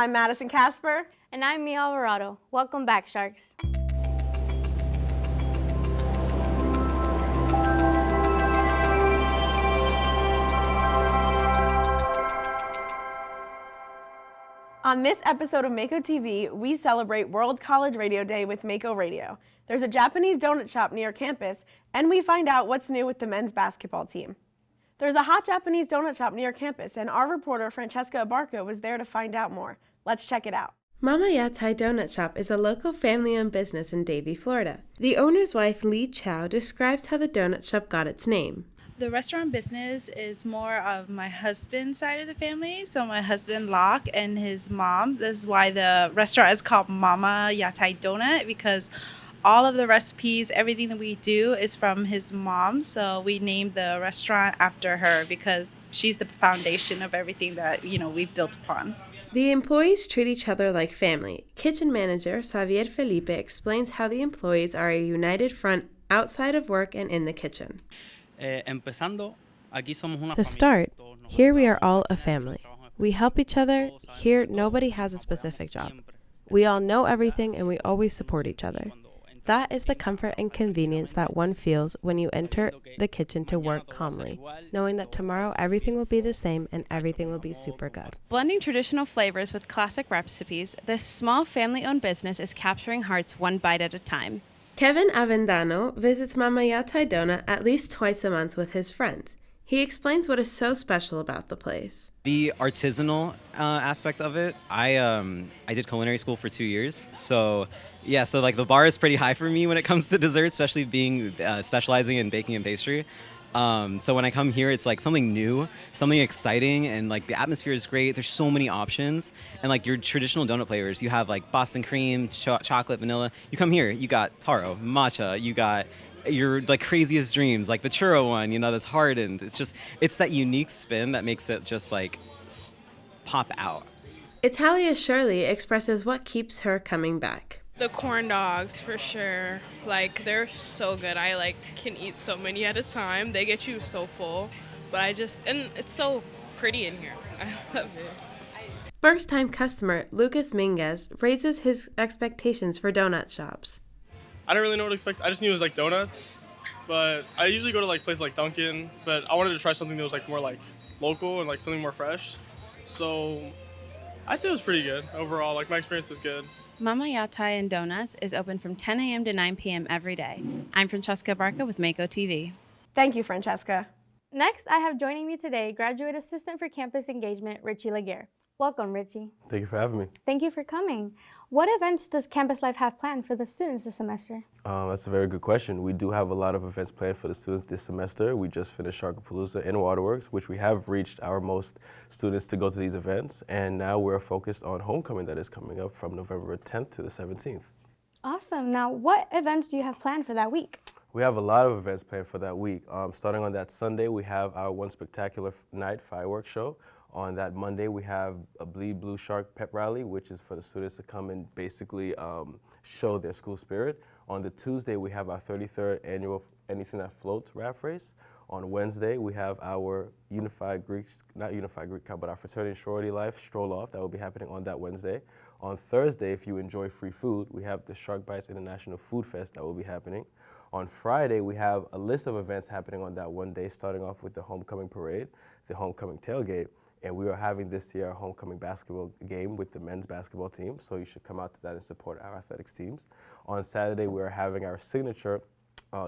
I'm Madison Kasper. And I'm Alvarado. Welcome back, Sharks. On this episode of Mako TV, we celebrate World College Radio Day with Mako Radio. There's a Japanese donut shop near campus, and we find out what's new with the men's basketball team. There's a hot Japanese donut shop near campus, and our reporter Francesca Abarca was there to find out more. Let's check it out. Mama Yatai Donut Shop is a local family-owned business in Davie, Florida. The owner's wife, Lee Chow, describes how the donut shop got its name. The restaurant business is more of my husband's side of the family. So my husband, Locke, and his mom. This is why the restaurant is called Mama Yatai Donut, because all of the recipes, everything that we do is from his mom. So we named the restaurant after her because she's the foundation of everything that, we've built upon. The employees treat each other like family. Kitchen manager Xavier Felipe explains how the employees are a united front outside of work and in the kitchen. To start, here we are all a family. We help each other. Here, nobody has a specific job. We all know everything and we always support each other. That is the comfort and convenience that one feels when you enter the kitchen to work calmly, knowing that tomorrow everything will be the same and everything will be super good. Blending traditional flavors with classic recipes, this small family-owned business is capturing hearts one bite at a time. Kevin Avendano visits Mama Yatai Donut at least twice a month with his friends. He explains what is so special about the place. The artisanal aspect of it, I did culinary school for 2 years, so the bar is pretty high for me when it comes to dessert, especially being specializing in baking and pastry. So when I come here, it's like something new, something exciting, and like the atmosphere is great. There's so many options, and like your traditional donut flavors, you have like Boston cream, chocolate, vanilla. You come here, you got taro, matcha, you got your like craziest dreams, like the churro one, that's hardened. It's that unique spin that makes it just like pop out. Italia Shirley expresses what keeps her coming back. The corn dogs, for sure. They're so good. I can eat so many at a time. They get you so full. And it's so pretty in here. I love it. First-time customer Lucas Minguez raises his expectations for donut shops. I didn't really know what to expect. I just knew it was donuts. But I usually go to places like Dunkin', but I wanted to try something that was more local and something more fresh. So I'd say it was pretty good overall. My experience is good. Mama Yatai and Donuts is open from 10 a.m. to 9 p.m. every day. I'm Francesca Abarca with Mako TV. Thank you, Francesca. Next, I have joining me today Graduate Assistant for Campus Engagement, Ritchy Laguerre. Welcome, Ritchy. Thank you for having me. Thank you for coming. What events does Campus Life have planned for the students this semester? That's a very good question. We do have a lot of events planned for the students this semester. We just finished Sharkapalooza and Waterworks, which we have reached our most students to go to these events. And now we're focused on homecoming that is coming up from November 10th to the 17th. Awesome. Now, what events do you have planned for that week? We have a lot of events planned for that week. Starting on that Sunday, we have our One Spectacular Night fireworks show. On that Monday, we have a Bleed Blue Shark pep rally, which is for the students to come and basically show their school spirit. On the Tuesday, we have our 33rd annual Anything That Floats raft race. On Wednesday, we have our our Fraternity and Sorority Life stroll off. That will be happening on that Wednesday. On Thursday, if you enjoy free food, we have the Shark Bites International Food Fest that will be happening. On Friday, we have a list of events happening on that one day, starting off with the homecoming parade, the homecoming tailgate, and we are having this year a homecoming basketball game with the men's basketball team, so you should come out to that and support our athletics teams. On Saturday, we are having our signature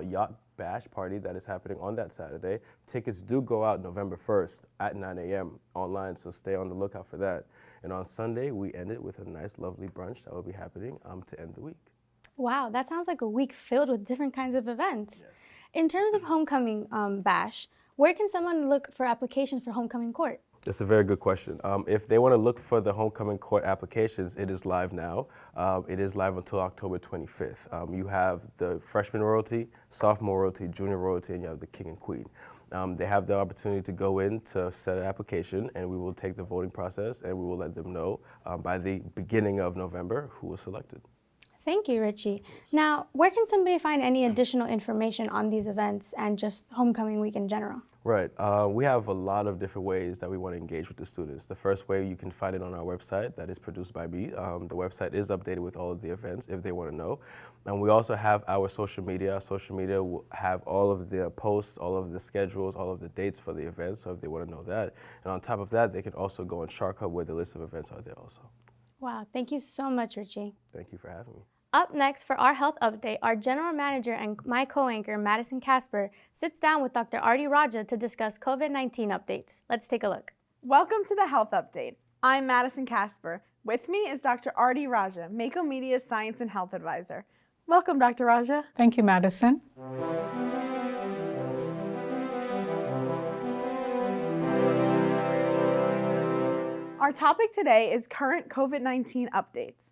yacht bash party that is happening on that Saturday. Tickets do go out November 1st at 9 a.m. online, so stay on the lookout for that. And on Sunday, we end it with a nice, lovely brunch that will be happening to end the week. Wow, that sounds like a week filled with different kinds of events. Yes. In terms of homecoming bash, where can someone look for applications for homecoming court? That's a very good question. If they want to look for the homecoming court applications, it is live now. It is live until October 25th. You have the freshman royalty, sophomore royalty, junior royalty, and you have the king and queen. They have the opportunity to go in to set an application, and we will take the voting process, and we will let them know by the beginning of November who was selected. Thank you, Ritchy. Now, where can somebody find any additional information on these events and just homecoming week in general? Right. We have a lot of different ways that we want to engage with the students. The first way, you can find it on our website that is produced by me. The website is updated with all of the events if they want to know. And we also have our social media. Our social media will have all of the posts, all of the schedules, all of the dates for the events, so if they want to know that. And on top of that, they can also go on Shark Hub where the list of events are there also. Wow, thank you so much, Ritchy. Thank you for having me. Up next for our health update, our general manager and my co-anchor, Madison Kasper, sits down with Dr. Artie Raja to discuss COVID-19 updates. Let's take a look. Welcome to the Health Update. I'm Madison Kasper. With me is Dr. Artie Raja, Mako Media's Science and Health Advisor. Welcome, Dr. Raja. Thank you, Madison. Our topic today is current COVID-19 updates.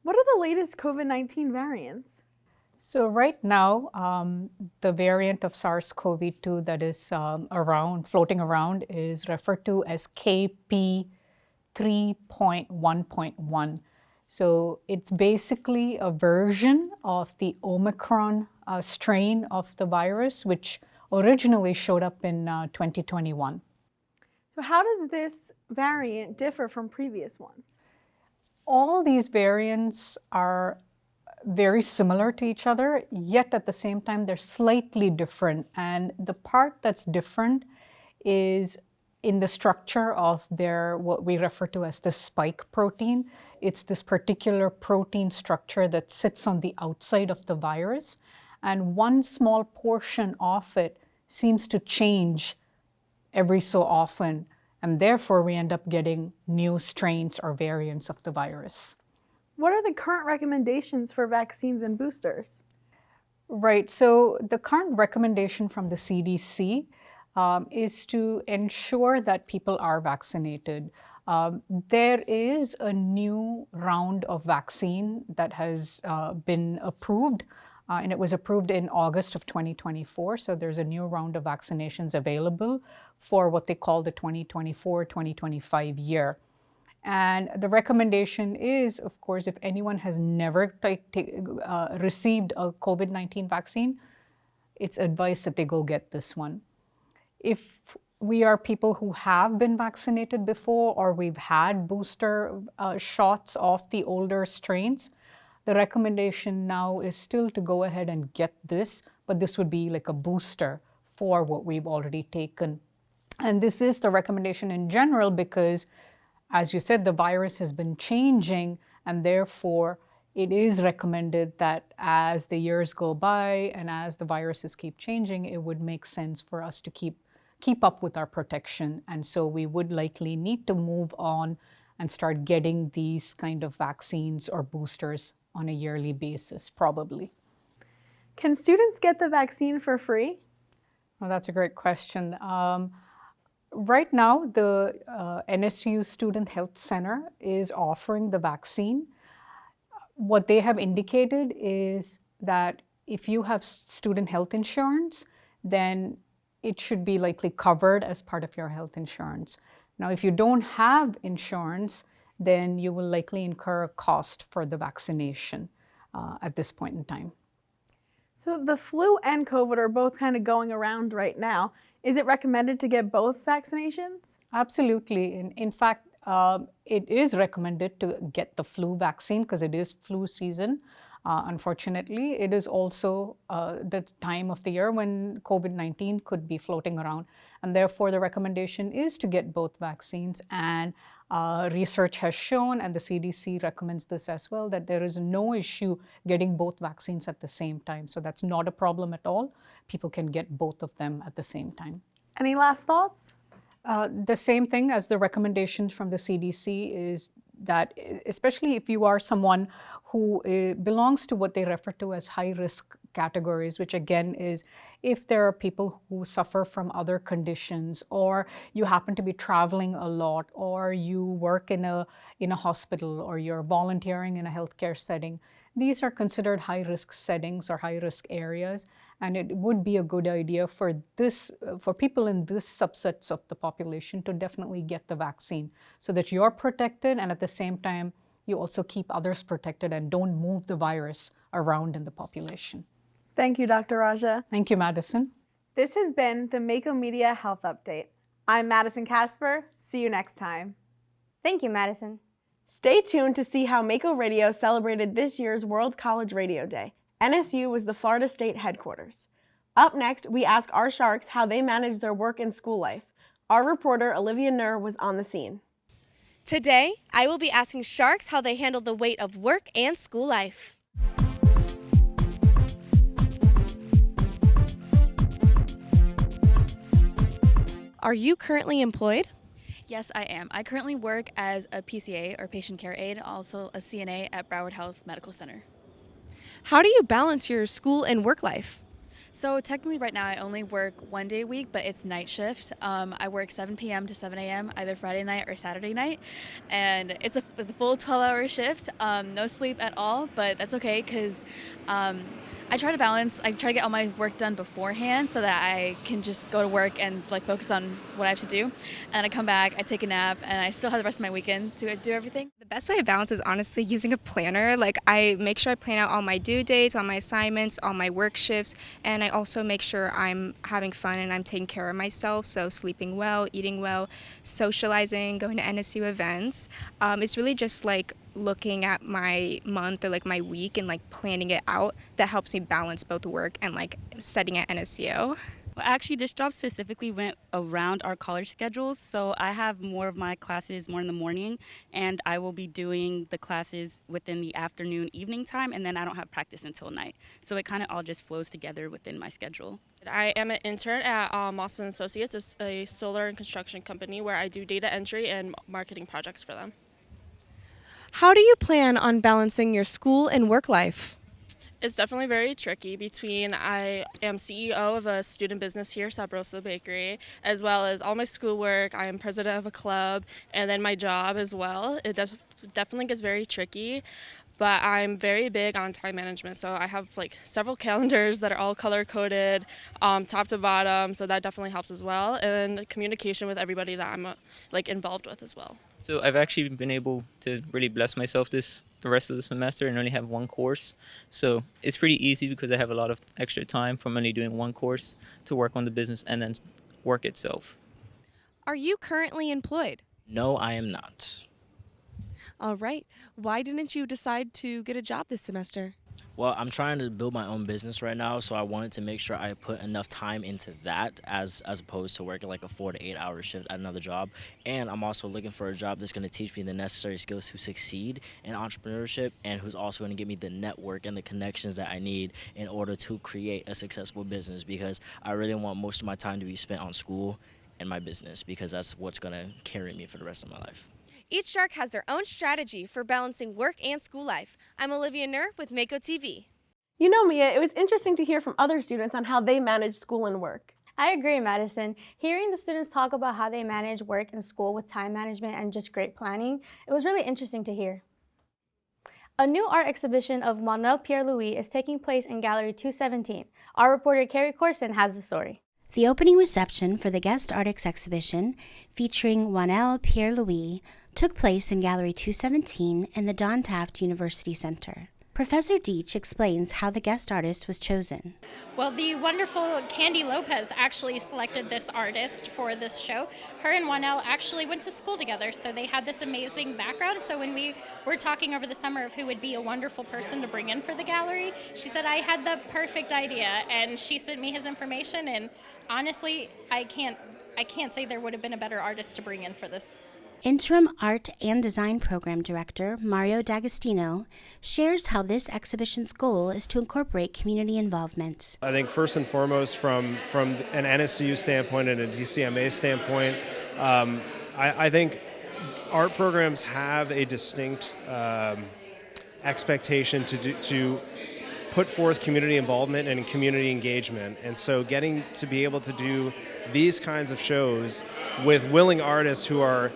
What are the latest COVID-19 variants? So right now, the variant of SARS-CoV-2 that is floating around is referred to as KP 3.1.1. So it's basically a version of the Omicron strain of the virus, which originally showed up in 2021. So how does this variant differ from previous ones? All these variants are very similar to each other, yet at the same time they're slightly different. And the part that's different is in the structure of their, what we refer to as the spike protein. It's this particular protein structure that sits on the outside of the virus, and one small portion of it seems to change every so often, and therefore we end up getting new strains or variants of the virus. What are the current recommendations for vaccines and boosters? Right, so the current recommendation from the CDC is to ensure that people are vaccinated. There is a new round of vaccine that has been approved, and it was approved in August of 2024. So there's a new round of vaccinations available for what they call the 2024-2025 year. And the recommendation is, of course, if anyone has never received a COVID-19 vaccine, it's advised that they go get this one. If we are people who have been vaccinated before, or we've had booster shots of the older strains, the recommendation now is still to go ahead and get this, but this would be like a booster for what we've already taken. And this is the recommendation in general because, as you said, the virus has been changing, and therefore it is recommended that as the years go by and as the viruses keep changing, it would make sense for us to keep up with our protection. And so we would likely need to move on and start getting these kind of vaccines or boosters on a yearly basis, probably. Can students get the vaccine for free? Well, that's a great question. Right now, the NSU Student Health Center is offering the vaccine. What they have indicated is that if you have student health insurance, then it should be likely covered as part of your health insurance. Now, if you don't have insurance, then you will likely incur a cost for the vaccination at this point in time. So the flu and COVID are both kind of going around right now. Is it recommended to get both vaccinations? Absolutely. In fact, it is recommended to get the flu vaccine because it is flu season. Unfortunately, it is also the time of the year when COVID-19 could be floating around. And therefore, the recommendation is to get both vaccines. And research has shown, and the CDC recommends this as well, that there is no issue getting both vaccines at the same time. So that's not a problem at all. People can get both of them at the same time. Any last thoughts? The same thing as the recommendations from the CDC is that, especially if you are someone who belongs to what they refer to as high-risk categories, which again is if there are people who suffer from other conditions, or you happen to be traveling a lot, or you work in a hospital, or you're volunteering in a healthcare setting. These are considered high-risk settings or high-risk areas, and it would be a good idea for people in this subsets of the population to definitely get the vaccine so that you're protected, and at the same time, you also keep others protected and don't move the virus around in the population. Thank you, Dr. Raja. Thank you, Madison. This has been the Mako Media Health Update. I'm Madison Kasper. See you next time. Thank you, Madison. Stay tuned to see how Mako Radio celebrated this year's World College Radio Day. NSU was the Florida State headquarters. Up next, we ask our Sharks how they manage their work and school life. Our reporter, Olivia Nur, was on the scene. Today, I will be asking Sharks how they handle the weight of work and school life. Are you currently employed? Yes, I am. I currently work as a PCA, or patient care aide, also a CNA at Broward Health Medical Center. How do you balance your school and work life? So technically right now I only work 1 day a week, but it's night shift. I work 7 p.m. to 7 a.m. either Friday night or Saturday night, and it's a full 12-hour shift. No sleep at all, but that's okay because I try to balance. I try to get all my work done beforehand so that I can just go to work and focus on what I have to do. And I come back, I take a nap, and I still have the rest of my weekend to do everything. The best way to balance is honestly using a planner. I make sure I plan out all my due dates, all my assignments, all my work shifts, and I also make sure I'm having fun and I'm taking care of myself. So sleeping well, eating well, socializing, going to NSU events. It's really just looking at my month or my week and planning it out that helps me balance both work and studying at NSU. Well, actually, this job specifically went around our college schedules, so I have more of my classes more in the morning, and I will be doing the classes within the afternoon, evening time, and then I don't have practice until night. So it kind of all just flows together within my schedule. I am an intern at Mawson Associates. It's a solar and construction company where I do data entry and marketing projects for them. How do you plan on balancing your school and work life? It's definitely very tricky between I am CEO of a student business here, Sabroso Bakery, as well as all my schoolwork. I am president of a club, and then my job as well. It definitely gets very tricky, but I'm very big on time management. So I have several calendars that are all color-coded, top to bottom, so that definitely helps as well, and communication with everybody that I'm involved with as well. So I've actually been able to really bless myself the rest of the semester and only have one course. So it's pretty easy because I have a lot of extra time from only doing one course to work on the business and then work itself. Are you currently employed? No, I am not. All right. Why didn't you decide to get a job this semester? Well, I'm trying to build my own business right now, so I wanted to make sure I put enough time into that as opposed to working a 4 to 8 hour shift at another job. And I'm also looking for a job that's going to teach me the necessary skills to succeed in entrepreneurship and who's also going to give me the network and the connections that I need in order to create a successful business, because I really want most of my time to be spent on school and my business, because that's what's going to carry me for the rest of my life. Each Shark has their own strategy for balancing work and school life. I'm Olivia Nur with Mako TV. You know, Mia, it was interesting to hear from other students on how they manage school and work. I agree, Madison. Hearing the students talk about how they manage work and school with time management and just great planning, it was really interesting to hear. A new art exhibition of Manuel Pierre-Louis is taking place in Gallery 217. Our reporter Carrie Corson has the story. The opening reception for the Guest Artists exhibition featuring Manuel Pierre-Louis took place in Gallery 217 in the Don Taft University Center. Professor Deach explains how the guest artist was chosen. Well, the wonderful Candy Lopez actually selected this artist for this show. Her and Juanel actually went to school together, so they had this amazing background. So when we were talking over the summer of who would be a wonderful person to bring in for the gallery, she said, I had the perfect idea, and she sent me his information, and honestly, I can't say there would have been a better artist to bring in for this. Interim Art and Design Program Director Mario D'Agostino shares how this exhibition's goal is to incorporate community involvement. I think first and foremost from an NSU standpoint and a DCMA standpoint, I think art programs have a distinct expectation to put forth community involvement and community engagement. And so getting to be able to do these kinds of shows with willing artists who are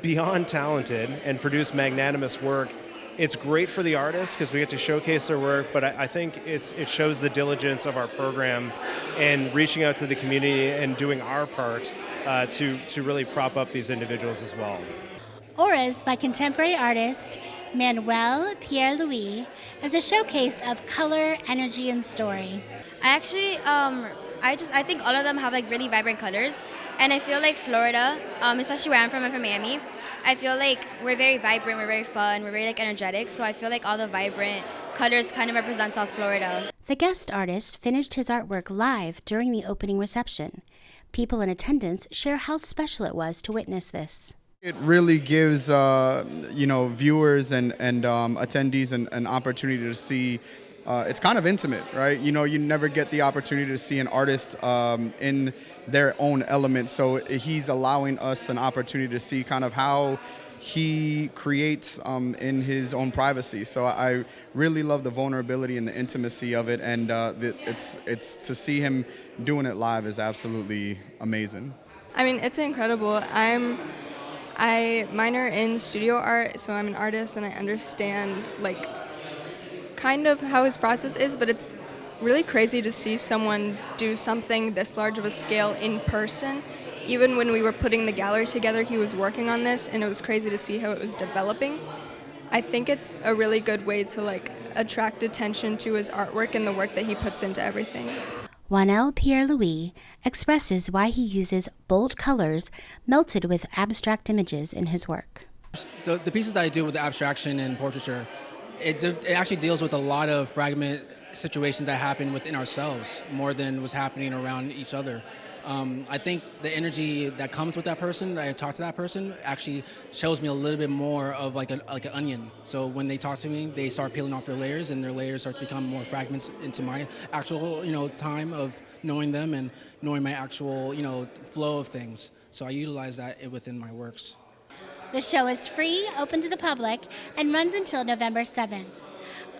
beyond talented and produce magnanimous work, it's great for the artists because we get to showcase their work, but I think it shows the diligence of our program in reaching out to the community and doing our part to really prop up these individuals as well. Auras by contemporary artist Manuel Pierre-Louis is a showcase of color, energy, and story. I I think all of them have like really vibrant colors, and I feel like Florida, especially where I'm from Miami, I feel like we're very vibrant, we're very fun, we're very like energetic. So I feel like all the vibrant colors kind of represent South Florida. The guest artist finished his artwork live during the opening reception. People in attendance share how special it was to witness this. It really gives viewers and attendees an opportunity to see. It's kind of intimate, right? You never get the opportunity to see an artist in their own element. So he's allowing us an opportunity to see kind of how he creates in his own privacy. So I really love the vulnerability and the intimacy of it, and it's to see him doing it live is absolutely amazing. I mean, it's incredible. I minor in studio art, so I'm an artist and I understand like kind of how his process is, but it's really crazy to see someone do something this large of a scale in person. Even when we were putting the gallery together, he was working on this, and it was crazy to see how it was developing. I think it's a really good way to like attract attention to his artwork and the work that he puts into everything. Juanel Pierre-Louis expresses why he uses bold colors melted with abstract images in his work. The pieces that I do with the abstraction and portraiture, it actually deals with a lot of fragment situations that happen within ourselves more than what's happening around each other. I think the energy that comes with that person, I talk to that person, actually shows me a little bit more of like an onion. So when they talk to me, they start peeling off their layers, and their layers start to become more fragments into my actual, time of knowing them and knowing my actual, flow of things. So I utilize that within my works. The show is free, open to the public, and runs until November 7th.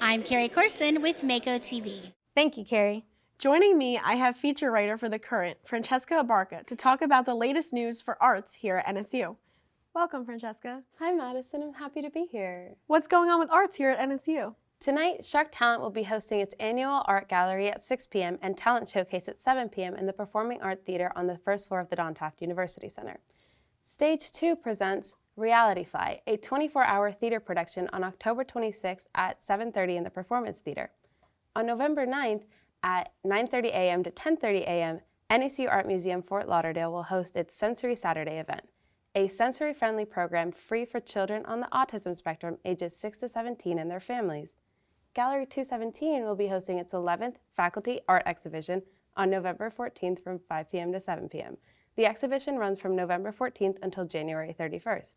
I'm Carrie Corson with Mako TV. Thank you, Carrie. Joining me, I have feature writer for The Current, Francesca Abarca, to talk about the latest news for arts here at NSU. Welcome, Francesca. Hi, Madison. I'm happy to be here. What's going on with arts here at NSU? Tonight, Shark Talent will be hosting its annual art gallery at 6 p.m. and talent showcase at 7 p.m. in the Performing Art Theater on the first floor of the Don Taft University Center. Stage 2 presents Reality Fly, a 24-hour theater production on October 26th at 7:30 in the Performance Theater. On November 9th, at 9:30 a.m. to 10:30 a.m., NSU Art Museum Fort Lauderdale will host its Sensory Saturday event, a sensory-friendly program free for children on the autism spectrum ages 6 to 17 and their families. Gallery 217 will be hosting its 11th Faculty Art Exhibition on November 14th from 5 p.m. to 7 p.m. The exhibition runs from November 14th until January 31st.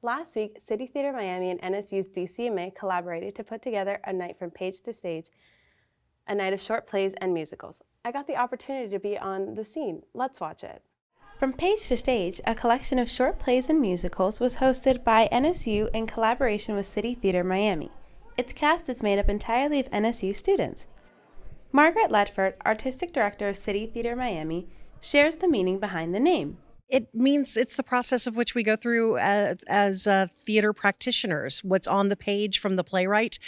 Last week, City Theater Miami and NSU's DCMA collaborated to put together a night from page to stage, a night of short plays and musicals. I got the opportunity to be on the scene. Let's watch it. From Page to Stage, a collection of short plays and musicals was hosted by NSU in collaboration with City Theater Miami. Its cast is made up entirely of NSU students. Margaret Ledford, Artistic Director of City Theater Miami, shares the meaning behind the name. It means it's the process of which we go through as theater practitioners. What's on the page from the playwright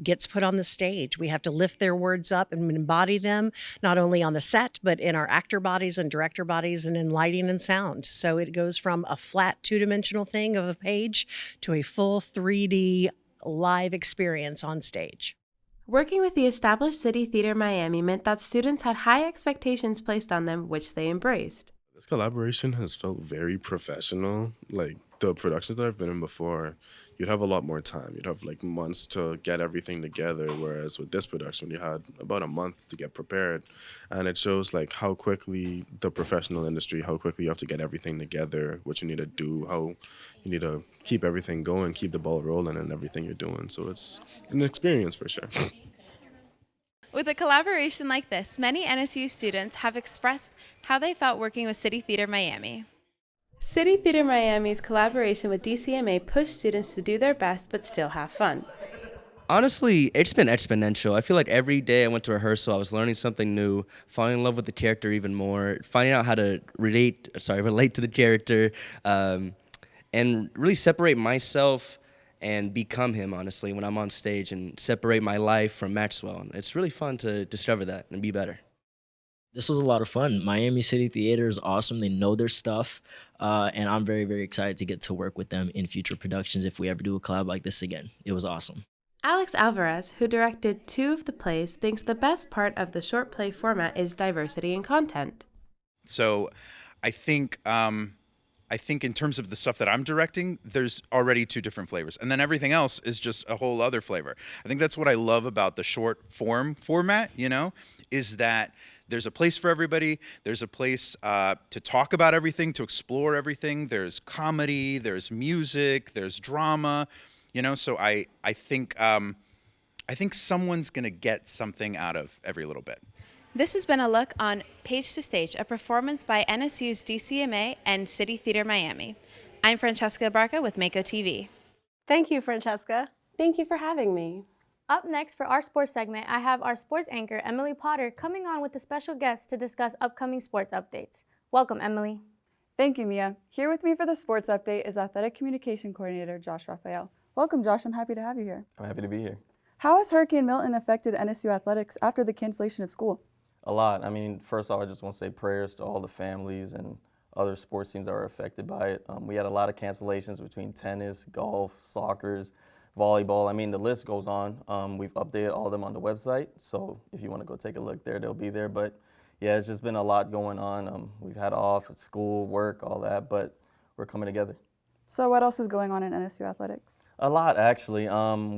gets put on the stage. We have to lift their words up and embody them, not only on the set, but in our actor bodies and director bodies and in lighting and sound. So it goes from a flat two-dimensional thing of a page to a full 3D live experience on stage. Working with the established City Theater Miami meant that students had high expectations placed on them, which they embraced. This collaboration has felt very professional. Like the productions that I've been in before, you'd have a lot more time. You'd have like months to get everything together, whereas with this production, you had about a month to get prepared. And it shows like how quickly the professional industry, how quickly you have to get everything together, what you need to do, how you need to keep everything going, keep the ball rolling in everything you're doing. So it's an experience for sure. With a collaboration like this, many NSU students have expressed how they felt working with City Theater Miami. City Theater Miami's collaboration with DCMA pushed students to do their best but still have fun. Honestly, it's been exponential. I feel like every day I went to rehearsal, I was learning something new, falling in love with the character even more, finding out how to relate to the character, and really separate myself and become him, honestly, when I'm on stage, and separate my life from Maxwell. It's really fun to discover that and be better. This was a lot of fun. Miami City Theater is awesome. They know their stuff, and I'm very, very excited to get to work with them in future productions if we ever do a collab like this again. It was awesome. Alex Alvarez, who directed 2 of the plays, thinks the best part of the short play format is diversity in content. So I think in terms of the stuff that I'm directing, there's already 2 different flavors. And then everything else is just a whole other flavor. I think that's what I love about the short form format, is that there's a place for everybody. There's a place to talk about everything, to explore everything. There's comedy, there's music, there's drama, so I think someone's going to get something out of every little bit. This has been a look on Page to Stage, a performance by NSU's DCMA and City Theater Miami. I'm Francesca Abarca with Mako TV. Thank you, Francesca. Thank you for having me. Up next for our sports segment, I have our sports anchor, Emily Potter, coming on with a special guest to discuss upcoming sports updates. Welcome, Emily. Thank you, Mia. Here with me for the sports update is Athletic Communication Coordinator Josh Raphael. Welcome, Josh. I'm happy to have you here. I'm happy to be here. How has Hurricane Milton affected NSU athletics after the cancellation of school? A lot. First off, I just want to say prayers to all the families and other sports teams that are affected by it. We had a lot of cancellations between tennis, golf, soccer, volleyball. The list goes on. We've updated all of them on the website, so if you want to go take a look there, they'll be there. But yeah, it's just been a lot going on. We've had off at school, work, all that, but we're coming together. So what else is going on in NSU athletics? A lot, actually.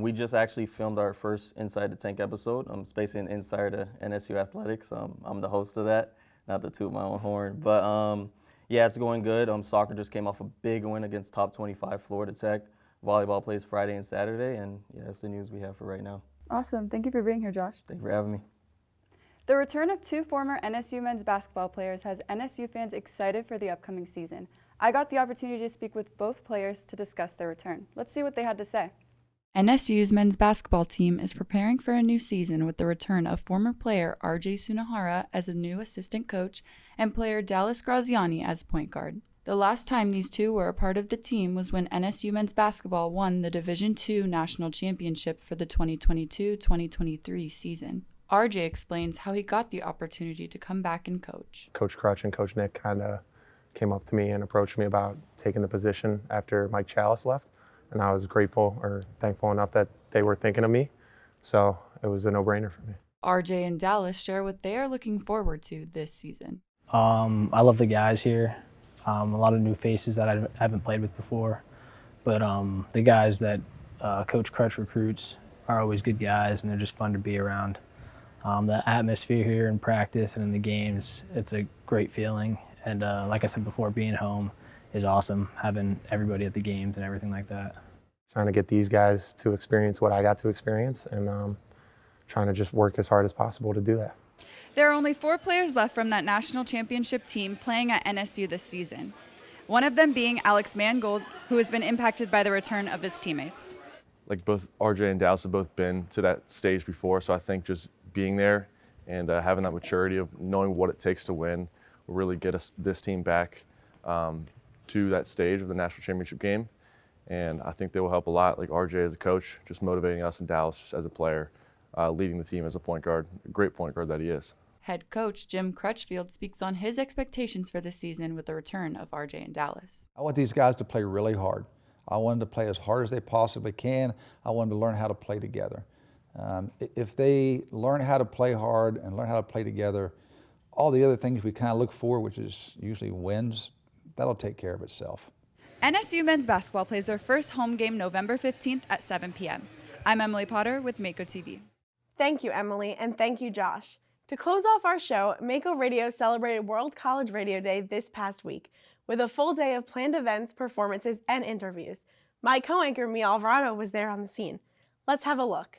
We just actually filmed our first Inside the Tank episode. It's basically an insider to NSU athletics. I'm the host of that, not to toot my own horn. But yeah, it's going good. Soccer just came off a big win against top 25 Florida Tech. Volleyball plays Friday and Saturday, and yeah, that's the news we have for right now. Awesome. Thank you for being here, Josh. Thank you for having me. The return of 2 former NSU men's basketball players has NSU fans excited for the upcoming season. I got the opportunity to speak with both players to discuss their return. Let's see what they had to say. NSU's men's basketball team is preparing for a new season with the return of former player RJ Sunahara as a new assistant coach and player Dallas Graziani as point guard. The last time these 2 were a part of the team was when NSU men's basketball won the Division II National Championship for the 2022-2023 season. RJ explains how he got the opportunity to come back and coach. Coach Crutch and Coach Nick kind of came up to me and approached me about taking the position after Mike Chalice left, and I was thankful enough that they were thinking of me, so it was a no-brainer for me. RJ and Dallas share what they are looking forward to this season. I love the guys here. A lot of new faces that I haven't played with before, but the guys that Coach Crutch recruits are always good guys, and they're just fun to be around. The atmosphere here in practice and in the games, it's a great feeling. And like I said before, being home is awesome, having everybody at the games and everything like that. Trying to get these guys to experience what I got to experience, and trying to just work as hard as possible to do that. There are only 4 players left from that national championship team playing at NSU this season. One of them being Alex Mangold, who has been impacted by the return of his teammates. Like both RJ and Dallas have both been to that stage before, so I think just being there and having that maturity of knowing what it takes to win will really get this team back to that stage of the national championship game. And I think they will help a lot, like RJ as a coach, just motivating us, and Dallas just as a player, leading the team as a point guard, a great point guard that he is. Head coach Jim Crutchfield speaks on his expectations for this season with the return of RJ and Dallas. I want these guys to play really hard. I want them to play as hard as they possibly can. I want them to learn how to play together. If they learn how to play hard and learn how to play together, all the other things we kind of look for, which is usually wins, that'll take care of itself. NSU men's basketball plays their first home game November 15th at 7 p.m. I'm Emily Potter with Mako TV. Thank you, Emily, and thank you, Josh. To close off our show, Mako Radio celebrated World College Radio Day this past week with a full day of planned events, performances, and interviews. My co-anchor, Mia Alvarado, was there on the scene. Let's have a look.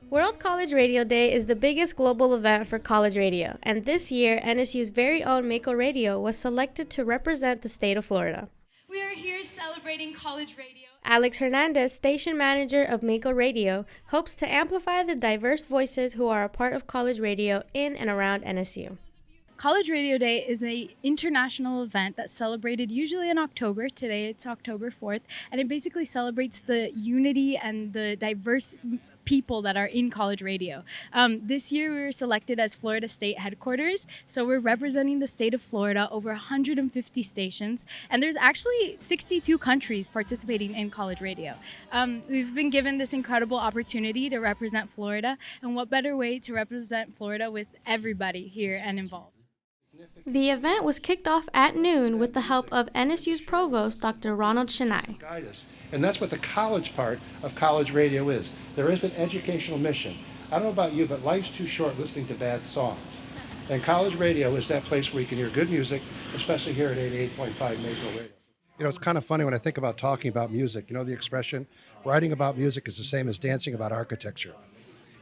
World College Radio Day is the biggest global event for college radio, and this year, NSU's very own Mako Radio was selected to represent the state of Florida. We are here celebrating college radio. Alex Hernandez, station manager of Mako Radio, hopes to amplify the diverse voices who are a part of college radio in and around NSU. College Radio Day is an international event that's celebrated usually in October. Today it's October 4th, and it basically celebrates the unity and the diverse people that are in college radio. This year we were selected as Florida State headquarters, so we're representing the state of Florida, over 150 stations, and there's actually 62 countries participating in college radio. We've been given this incredible opportunity to represent Florida, and what better way to represent Florida with everybody here and involved. The event was kicked off at noon with the help of NSU's provost, Dr. Ronald Shinai. And that's what the college part of college radio is. There is an educational mission. I don't know about you, but life's too short listening to bad songs. And college radio is that place where you can hear good music, especially here at 88.5 Mako Radio. You know, it's kind of funny when I think about talking about music. You know the expression, writing about music is the same as dancing about architecture.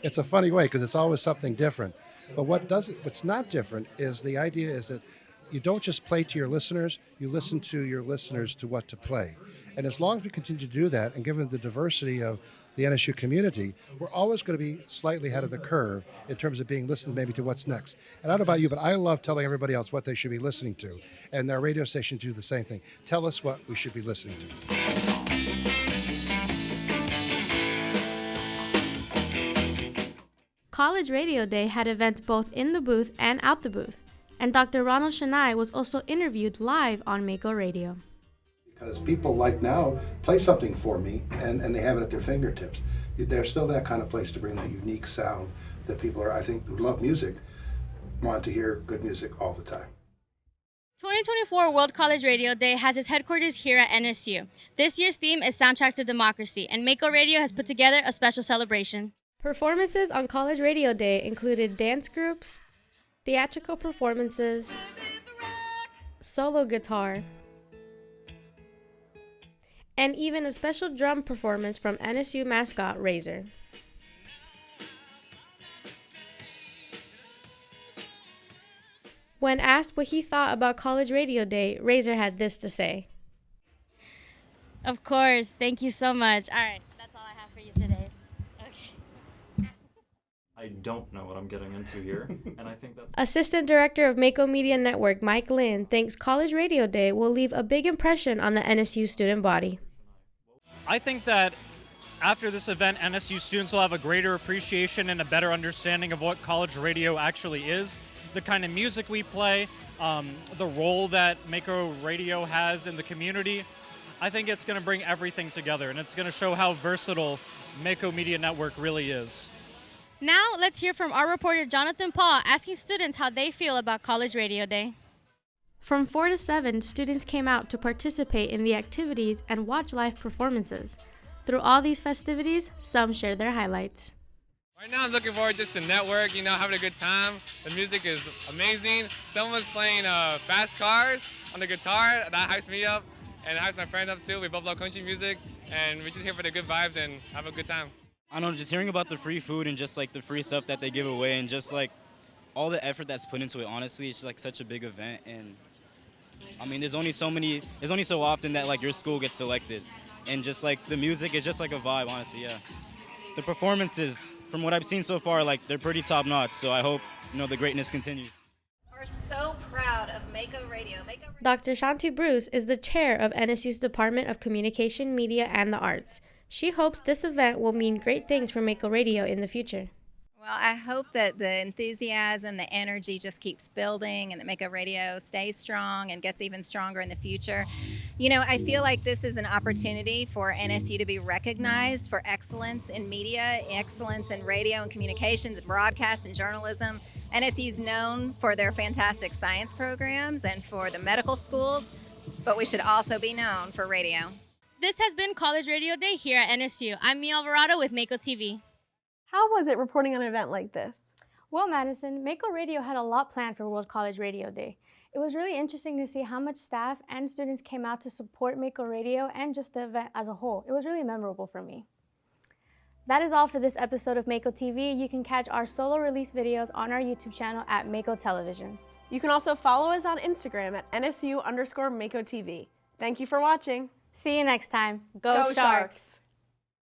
It's a funny way because it's always something different. But what's not different is the idea is that you don't just play to your listeners, you listen to your listeners to what to play. And as long as we continue to do that, and given the diversity of the NSU community, we're always going to be slightly ahead of the curve in terms of being listened maybe to what's next. And I don't know about you, but I love telling everybody else what they should be listening to. And our radio station do the same thing. Tell us what we should be listening to. College Radio Day had events both in the booth and out the booth, and Dr. Ronald Shinai was also interviewed live on Mako Radio. Because people like now play something for me and they have it at their fingertips. They're still that kind of place to bring that unique sound that people are, I think, who love music, want to hear good music all the time. 2024 World College Radio Day has its headquarters here at NSU. This year's theme is Soundtrack to Democracy, and Mako Radio has put together a special celebration. Performances on College Radio Day included dance groups, theatrical performances, solo guitar, and even a special drum performance from NSU mascot Razor. When asked what he thought about College Radio Day, Razor had this to say. Of course, thank you so much. All right, that's all I have for you today. I don't know what I'm getting into here, and I think that's... Assistant Director of Mako Media Network, Mike Lynn, thinks College Radio Day will leave a big impression on the NSU student body. I think that after this event, NSU students will have a greater appreciation and a better understanding of what college radio actually is, the kind of music we play, the role that Mako Radio has in the community. I think it's going to bring everything together, and it's going to show how versatile Mako Media Network really is. Now, let's hear from our reporter Jonathan Paul asking students how they feel about College Radio Day. From 4 to 7, students came out to participate in the activities and watch live performances. Through all these festivities, some shared their highlights. Right now I'm looking forward just to network, having a good time. The music is amazing. Someone's playing fast cars on the guitar. That hypes me up, and it hypes my friend up too. We both love country music, and we're just here for the good vibes and have a good time. I don't know, just hearing about the free food and just like the free stuff that they give away and just like all the effort that's put into it, honestly, it's like such a big event. And I mean, there's only so often that like your school gets selected, and just like the music is just like a vibe, honestly. Yeah, the performances, from what I've seen so far, like they're pretty top notch. So I hope the greatness continues. We're so proud of Mako Radio. Dr. Shanti Bruce is the chair of NSU's Department of Communication, Media, and the Arts. She hopes this event will mean great things for Mako Radio in the future. Well, I hope that the enthusiasm, the energy just keeps building, and that Mako Radio stays strong and gets even stronger in the future. I feel like this is an opportunity for NSU to be recognized for excellence in media, excellence in radio and communications and broadcast and journalism. NSU is known for their fantastic science programs and for the medical schools, but we should also be known for radio. This has been College Radio Day here at NSU. I'm Alvarado with Mako TV. How was it reporting on an event like this? Well, Madison, Mako Radio had a lot planned for World College Radio Day. It was really interesting to see how much staff and students came out to support Mako Radio and just the event as a whole. It was really memorable for me. That is all for this episode of Mako TV. You can catch our solo release videos on our YouTube channel at Mako Television. You can also follow us on Instagram at NSU_Mako TV. Thank you for watching. See you next time. Go Sharks!